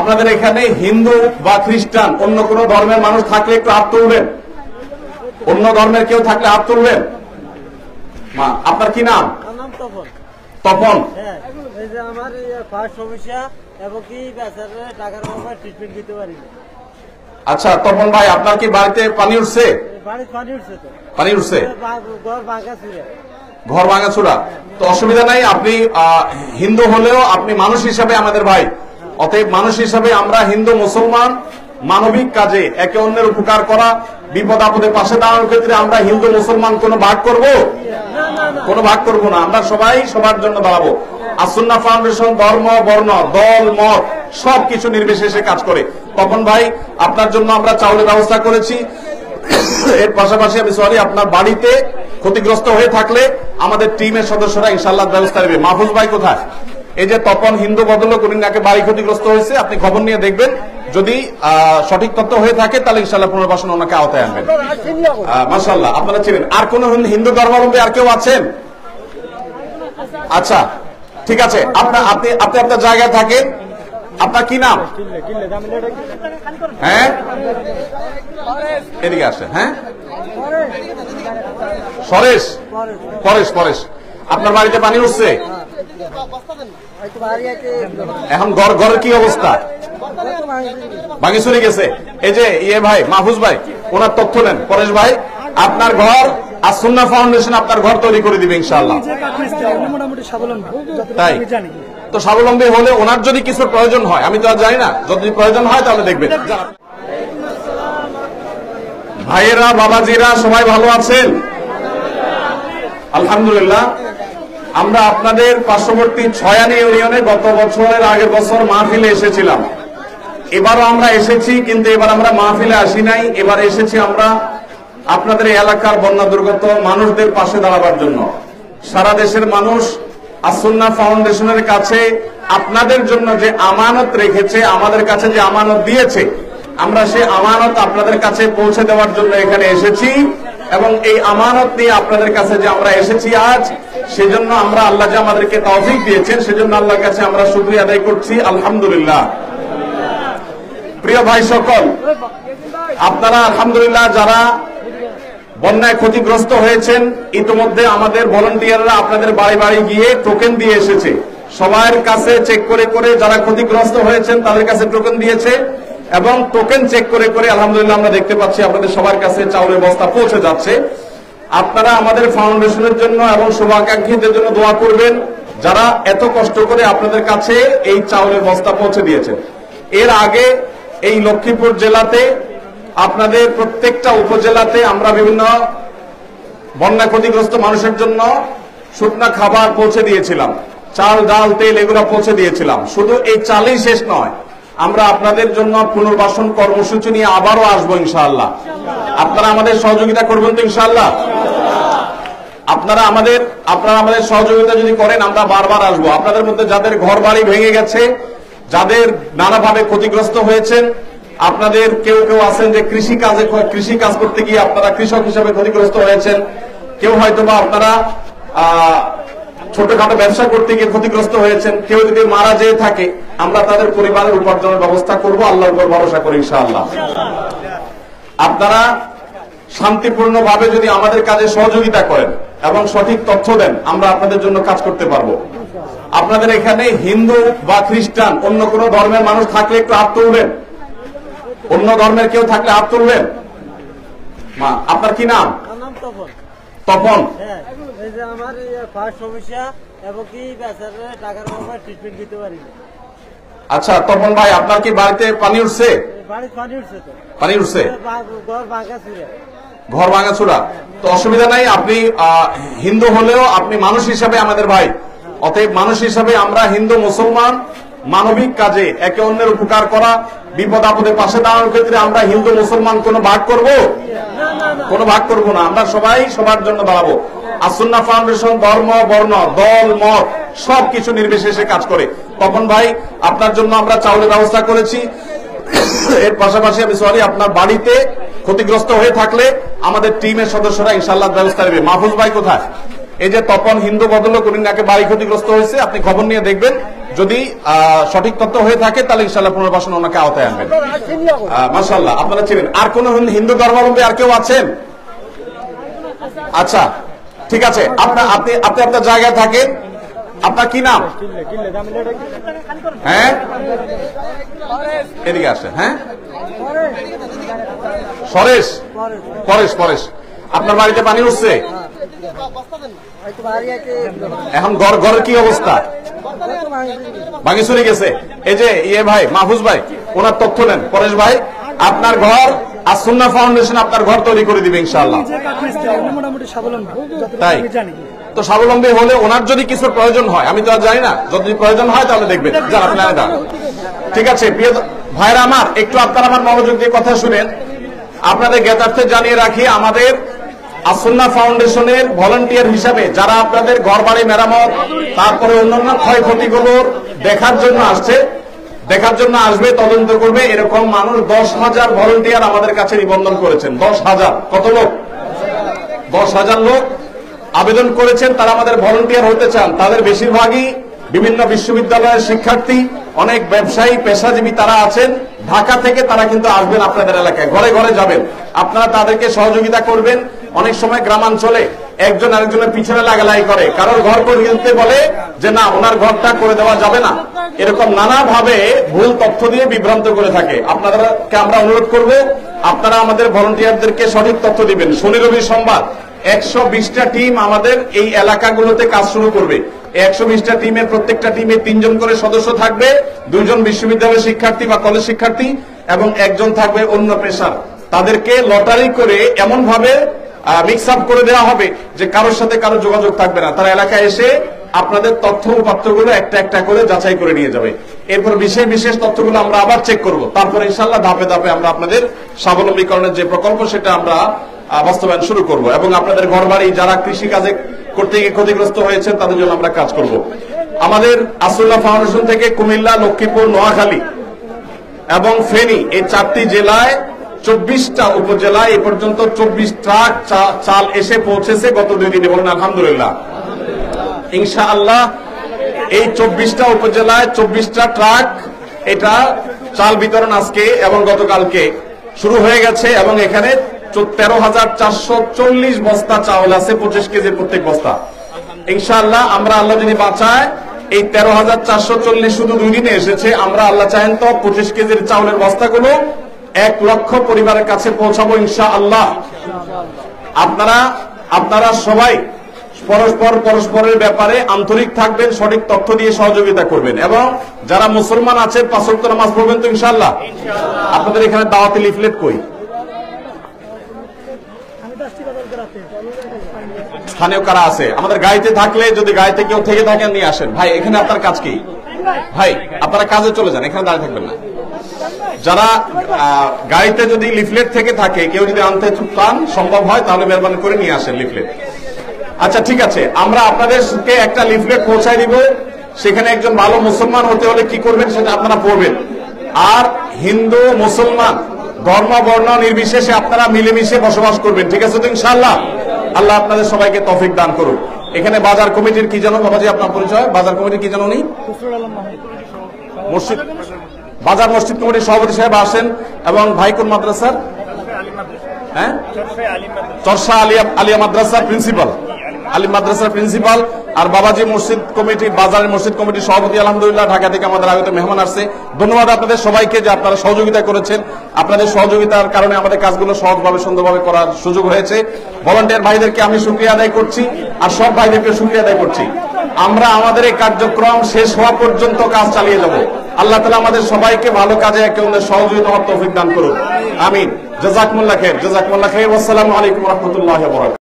আপনাদের এখানে হিন্দু বা খ্রিস্টান অন্য কোন ধর্মের মানুষ থাকলে একটু হাত তুলবেন। অন্য ধর্মের কেউ থাকলে হাত তুলবেন। আপনার কি নাম? তপন। আমার ফার্স্ট সমস্যা এবং কি টাকার অভাবে ট্রিটমেন্ট দিতে পারি। আচ্ছা তপন ভাই, আপনার কি বাড়িতে পানি উঠছে? পানি উঠছে, ঘর ভাঙাচুরা। তো অসুবিধা নাই, আপনি হিন্দু হলেও আপনি মানুষ হিসাবে আমাদের ভাই। অতএব মানুষ হিসাবে আমরা হিন্দু মুসলমান মানবিক কাজে একে অন্যের উপকার করা, বিপদ আপদে পাশে দাঁড়ানোর ক্ষেত্রে আমরা হিন্দু মুসলমান কোনো ভাগ করব? কোনো ভাগ করব না। আমরা সবাই সবার জন্য দাঁড়াবো। আসুন্নাহ ফাউন্ডেশন ধর্ম বর্ণ দল মত সবকিছু নির্বিশেষে কাজ করে। তপন ভাই, আপনার জন্য আমরা চাউলের ব্যবস্থা করেছি। এর পাশাপাশি আমি সরি, আপনার বাড়িতে ক্ষতিগ্রস্ত হয়ে থাকলে আমাদের টিমের সদস্যরা ইনশাআল্লাহ ব্যবস্থা নেবে। মাহফুজ ভাই কোথায়? এই যে তপন হিন্দু ভদ্রলোক, উনি নাকি বাড়ি ক্ষতিগ্রস্ত হয়েছে, আপনি খবর নিয়ে দেখবেন। যদি সঠিক তথ্য হয়ে থাকে তাহলে ইনশাআল্লাহ পুনর্বাসন ওনাকে আওতায় আনবেন। মাশাআল্লাহ, আপনারা ছিলেন। আর কোন হিন্দু ধর্মাবলম্বী আর কেউ আছেন? আচ্ছা ঠিক আছে, আপনি আপনার জায়গায় থাকেন। আপনার কি নাম? হ্যাঁ এদিকে আসেন। হ্যাঁ সরেশ, পরেশ পরেশ, আপনার বাড়িতে পানি উঠছে? এখন ঘরের কি অবস্থা? ভাঙি চুরি গেছে। এই যে ভাই মাহফুজ ভাই, ওনার তথ্য নেন। পরেশ ভাই, আপনার ঘর আসুন্নাহ ফাউন্ডেশন আপনার ঘর তৈরি করে দিবে ইনশাআল্লাহ। তাই তো স্বাবলম্বী হলে ওনার যদি কিছু প্রয়োজন হয়, আমি তো আর জানি না, যদি প্রয়োজন হয় তাহলে দেখবেন। ভাইয়েরা বাবাজিরা সবাই ভালো আছেন? আলহামদুলিল্লাহ। আমরা আপনাদের পার্শ্ববর্তী ছয়ানি ইউনিয়নে গত বছরের আগের বছর মাহফিলে এসেছিলাম। এবারও আমরা এসেছি, কিন্তু এবার আমরা মাহফিলে আসি নাই। এবার এসেছি আমরা আপনাদের এলাকার বন্যা দুর্গত মানুষদের পাশে দাঁড়াবার জন্য। সারা দেশের মানুষ আসুন্নাহ ফাউন্ডেশনের কাছে আপনাদের জন্য যে আমানত রেখেছে, আমাদের কাছে যে আমানত দিয়েছে, আমরা সেই আমানত আপনাদের কাছে পৌঁছে দেওয়ার জন্য এখানে এসেছি। এবং এই আমানত নিয়ে আপনাদের কাছে যে আমরা এসেছি আজ, সেজন্য আমরা আল্লাহ যে আমাদেরকে তৌফিক দিয়েছেন, সেজন্য আল্লাহর কাছে আমরা শুকরিয়া আদায় করছি। আলহামদুলিল্লাহ। প্রিয় ভাই সকল, আপনারা আলহামদুলিল্লাহ যারা বন্যায় ক্ষতিগ্রস্ত হয়েছেন, ইতিমধ্যে আমাদের ভলান্টিয়াররা আপনাদের বাড়ি বাড়ি গিয়ে টোকেন দিয়ে এসেছে। সবার কাছে চেক করে করে যারা ক্ষতিগ্রস্ত হয়েছেন তাদের কাছে টোকেন দিয়েছে, এবং টোকেন চেক করে করে আলহামদুলিল্লাহ আমরা দেখতে পাচ্ছি আপনাদের সবার কাছে চাউলের বস্তা পৌঁছে যাচ্ছে। আপনারা আমাদের ফাউন্ডেশনের জন্য এবং শুভাকাঙ্ক্ষীদের জন্য দোয়া করবেন, যারা এত কষ্ট করে আপনাদের কাছে এই চাউলের বস্তা পৌঁছে দিয়েছেন। এর আগে এই লক্ষ্মীপুর জেলাতে আপনাদের প্রত্যেকটা উপজেলাতে আমরা বিভিন্ন বন্যা ক্ষতিগ্রস্ত মানুষের জন্য শুকনা খাবার পৌঁছে দিয়েছিলাম, চাল ডাল তেল এগুলো পৌঁছে দিয়েছিলাম। শুধু এই চালই শেষ নয়, আমরা আপনাদের জন্য পুনর্বাসন কর্মসূচি নিয়ে আবারও আসবো ইনশাআল্লাহ। আপনারা আমাদের সহযোগিতা করবেন তো ইনশাআল্লাহ? আপনারা আমাদের সহযোগিতা যদি করেন আমরা বারবার আসবো। আপনাদের মধ্যে যাদের ঘর বাড়ি ভেঙে গেছে, যাদের নানাভাবে ক্ষতিগ্রস্ত হয়েছেন, আপনাদের কেউ কেউ আছেন যে কৃষি কাজ করতে গিয়ে আপনারা কৃষক হিসেবে ক্ষতিগ্রস্ত হয়েছেন, কেউ হয়তোবা আপনারা ছোটখাটো ব্যবসা করতে গিয়ে ক্ষতিগ্রস্ত হয়েছেন, কেউ যদি মারা যেয়ে থাকে, আমরা তাদের পরিবারের উপার্জনের ব্যবস্থা করব আল্লাহর উপর ভরসা করি ইনশাআল্লাহ। আপনারা শান্তিপূর্ণভাবে যদি আমাদের কাজে সহযোগিতা করেন এবং সঠিক তথ্য দেন, আমরা আপনাদের জন্য কাজ করতে পারবো। আপনাদের এখানে হিন্দু বা খ্রিস্টান অন্য কোন ধর্মের মানুষ থাকলে একটু হাত তুলবেন। অন্য ধর্মের কেউ থাকলে হাত তুলবেন। আপনার কি নাম? তপন। আমার ফার্স্ট সমস্যা এবং কি টাকার অভাবে ট্রিটমেন্ট দিতে পারি। আচ্ছা তপন ভাই, আপনার কি বাড়িতে পানি উঠছে? পানি উঠছে, ঘর ভাঙাচুরা। তো অসুবিধা নাই, আপনি হিন্দু হলেও আপনি মানুষ হিসাবে আমাদের ভাই। অতএব মানুষ হিসাবে আমরা হিন্দু মুসলমান মানবিক কাজে একে অন্যের উপকার করা, বিপদ আপদে পাশে দাঁড়ানোর ক্ষেত্রে আমরা হিন্দু মুসলমান কোনো ভাগ করব? কোনো ভাগ করব না। আমরা সবাই সবার জন্য দাঁড়াবো। আসুন্নাহ ফাউন্ডেশন ধর্ম বর্ণ দল মত সবকিছু নির্বিশেষে কাজ করে। তপন ভাই, আপনার জন্য আমরা চাউলের ব্যবস্থা করেছি। এর পাশাপাশি আমি সরি, আপনার বাড়িতে ক্ষতিগ্রস্ত হয়ে থাকলে আমাদের টিমের সদস্যরা ইনশাআল্লাহ ব্যবস্থা নেবে। মাহফুজ ভাই কোথায়? এই যে তপন হিন্দু ভদ্রলোক, উনি নাকি বাড়ি ক্ষতিগ্রস্ত হয়েছে, আপনি খবর নিয়ে দেখবেন। যদি সঠিক তথ্য হয়ে থাকে তাহলে ইনশাআল্লাহ পুনর্বাসন ওনাকে আওতায় আনবেন। মাশাআল্লাহ, আপনারা চিনেন। আর কোন হিন্দু ধর্মাবলম্বী আর কেউ আছেন? আচ্ছা, ঠিক আছে, আপনি আপনার জায়গায় থাকেন। আপনার কি নাম? হ্যাঁ, এদিকে আসেন। হ্যাঁ, পরেশ। পরেশ, আপনার বাড়িতে পানি উঠছে? এখন ঘরের কি অবস্থা? ভাঙি চুরি গেছে। এই যে ভাই মাহফুজ ভাই, ওনার তথ্য নেন। পরেশ ভাই, আপনার ঘর আস-সুন্নাহ ফাউন্ডেশন আপনার ঘর তৈরি করে দিবে ইনশাআল্লাহ। তাই তো স্বাবলম্বী হলে ওনার যদি কিছু প্রয়োজন হয়, আমি তো আর জানি না, যদি প্রয়োজন হয় তাহলে দেখবেন। যান আপনারা দাঁড়ান। ঠিক আছে প্রিয় ভাইরা আমার, একটু আপনারা আমার মনোযোগ দিয়ে কথা শুনেন। আপনাদের জ্ঞাতার্থে জানিয়ে রাখি, আমাদের আস-সুন্নাহ ফাউন্ডেশনের ভলান্টিয়ার হিসাবে যারা আপনাদের ঘর বাড়ি মেরামত, তারপরে অন্যান্য ক্ষয়ক্ষতিগুলোর দেখার জন্য আসবে, তদন্ত করবে, এরকম মানুষ 10,000 ভলান্টিয়ার আমাদের কাছে নিবন্ধন করেছেন। 10,000 কত লোক? 10,000 লোক আবেদন করেছেন, তারা আমাদের ভলান্টিয়ার হতে চান। তাদের বেশিরভাগই বিভিন্ন বিশ্ববিদ্যালয়ের শিক্ষার্থী, অনেক ব্যবসায়ী, পেশাজীবী তারা আছেন। ঢাকা থেকে তারা কিন্তু আসবেন আপনাদের এলাকায়, ঘরে ঘরে যাবেন। আপনারা তাদেরকে সহযোগিতা করবেন। অনেক সময় গ্রামাঞ্চলে একজন আরেকজনের পিছনে লাগালাই করে, কারোর ঘর করে দিতে বলে যে না, ওনার ঘরটা করে দেওয়া যাবে না, এরকম নানাভাবে ভুল তথ্য দিয়ে বিভ্রান্ত করে থাকে। আপনাদেরকে আমরা অনুরোধ করব, আপনারা আমাদের ভলান্টিয়ারদেরকে সঠিক তথ্য দিবেন। শনি রবি সোমবার 120টা টিম আমাদের এই এলাকাগুলোতে কাজ শুরু করবে। 120টা টিমের প্রত্যেকটা টিমে 3 জন করে সদস্য থাকবে, 2 জন বিশ্ববিদ্যালয়ের শিক্ষার্থী বা কলেজ শিক্ষার্থী এবং 1 জন থাকবে অন্য পেশার। তাদেরকে লটারি করে এমন ভাবে মিক্স আপ করে দেওয়া হবে যে কারোর সাথে কারো যোগাযোগ থাকবে না। তারা এলাকায় এসে আপনাদের তথ্য উপাত্তগুলো একটা একটা করে যাচাই করে নিয়ে যাবে। এরপর বিশেষ তথ্যগুলো আমরা আবার চেক করব। তারপর ইনশাআল্লাহ ধাপে ধাপে আমরা আপনাদের স্বাবলম্বীকরণের যে প্রকল্প সেটা আমরা বাস্তবায়ন শুরু করব এবং আপনাদের ঘরবাড়ি যারা কৃষি কাজে করতে গিয়ে ক্ষতিগ্রস্ত হয়েছেন তাদের জন্য আমরা কাজ করব। আমাদের আস-সুন্নাহ ফাউন্ডেশন থেকে কুমিল্লা, লক্ষ্মীপুর, নোয়াখালী এবং ফেনী এই 4টি জেলায় 24টা উপজেলায় এ পর্যন্ত 24 ট্রাক চাল এসে পৌঁছেছে গত 2 দিনে। বলুন আলহামদুলিল্লাহ। ইনশাআল্লাহ এই 24টা উপজেলায় 24টা ট্রাক এটা চাল বিতরণ আজকে এবং গতকালকে শুরু হয়ে গেছে এবং এখানে 13,440 বস্তা চাউল আছে, 25 কেজির প্রত্যেক বস্তা। ইনশাআল্লাহ আমরা আল্লাহ যদি বাঁচায়, এই 13,440 শুধু 2 দিনে এসেছে। আমরা আল্লাহ চাহেন তো 25 কেজির চাউলের বস্তাগুলো 1 লক্ষ পরিবারের কাছে পৌঁছাবো ইনশাআল্লাহ। আপনারা সবাই পরস্পরের ব্যাপারে আন্তরিক থাকবেন, সঠিক তথ্য দিয়ে সহযোগিতা করবেন এবং যারা মুসলমান আছেন 5 ওয়াক্ত নামাজ পড়বেন তো ইনশাআল্লাহ। আপনাদের এখানে দাওয়াতি লিফলেট কই? স্থানীয় কারা আছে? আমাদের গাড়িতে থাকলে, যদি গাড়িতে কেউ থেকে থাকেন নিয়ে আসেন। ভাই এখানে আপনার কাজ কি? ভাই আপনারা কাজে চলে যান, এখানে দাঁড়িয়ে থাকবেন না। যারা গাড়িতে যদি লিফলেট থেকে থাকে, কেউ যদি আনতে চান সম্ভব হয় তাহলে মেহরবানি করে নিয়ে আসেন লিফলেট। আচ্ছা ঠিক আছে, আমরা আপনাদেরকে একটা লিফলেট পৌঁছায় দিব। সেখানে একজন ভালো মুসলমান হতে হলে কি করবেন সেটা আপনারা পড়বেন। আর হিন্দু মুসলমান ধর্ম বর্ণ নির্বিশেষে আপনারা মিলেমিশে বসবাস করবেন, ঠিক আছে তো ইনশাআল্লাহ। আল্লাহ আপনাদের সবাইকে তৌফিক দান করুন। এখানে বাজার কমিটির কি জানো বাবাজি আপনার পরিচয়? বাজার কমিটির কি জানো? উনি মসজিদ বাজার মসজিদ কমিটির সভাপতি সাহেব আসেন এবং ভাই কোন মাদ্রাসার? হ্যাঁ, চরসা আলিয়া মাদ্রাসার প্রিন্সিপাল, আলিম মাদ্রাসার প্রিন্সিপাল। আর বাবাজি মসজিদ কমিটি, বাজারের মসজিদ কমিটির সভাপতি আলহামদুলিল্লাহ ঢাকা থেকে আমাদের আগত মেহমান আসছে। ধন্যবাদ আপনাদের সবাইকে যে আপনারা সহযোগিতা করেছেন। আপনাদের সহযোগিতার কারণে আমাদের কাজগুলো সহজভাবে সুন্দরভাবে করার সুযোগ হয়েছে। ভলান্টিয়ার ভাইদেরকে আমি শুকরিয়া আদায় করছি আর সব ভাইদেরকে শুকরিয়া আদায় করছি। আমরা আমাদের এই কার্যক্রম শেষ হওয়া পর্যন্ত কাজ চালিয়ে যাব। আল্লাহ তাআলা আমাদের সবাইকে ভালো কাজে একে অন্যের সহযোগিতা হওয়ার তৌফিক দান করুন। আমিন। জাযাকুমুল্লাহ খাইর। ওয়াসসালামু আলাইকুম ওয়া রাহমাতুল্লাহি ওয়া বারাকাতুহু।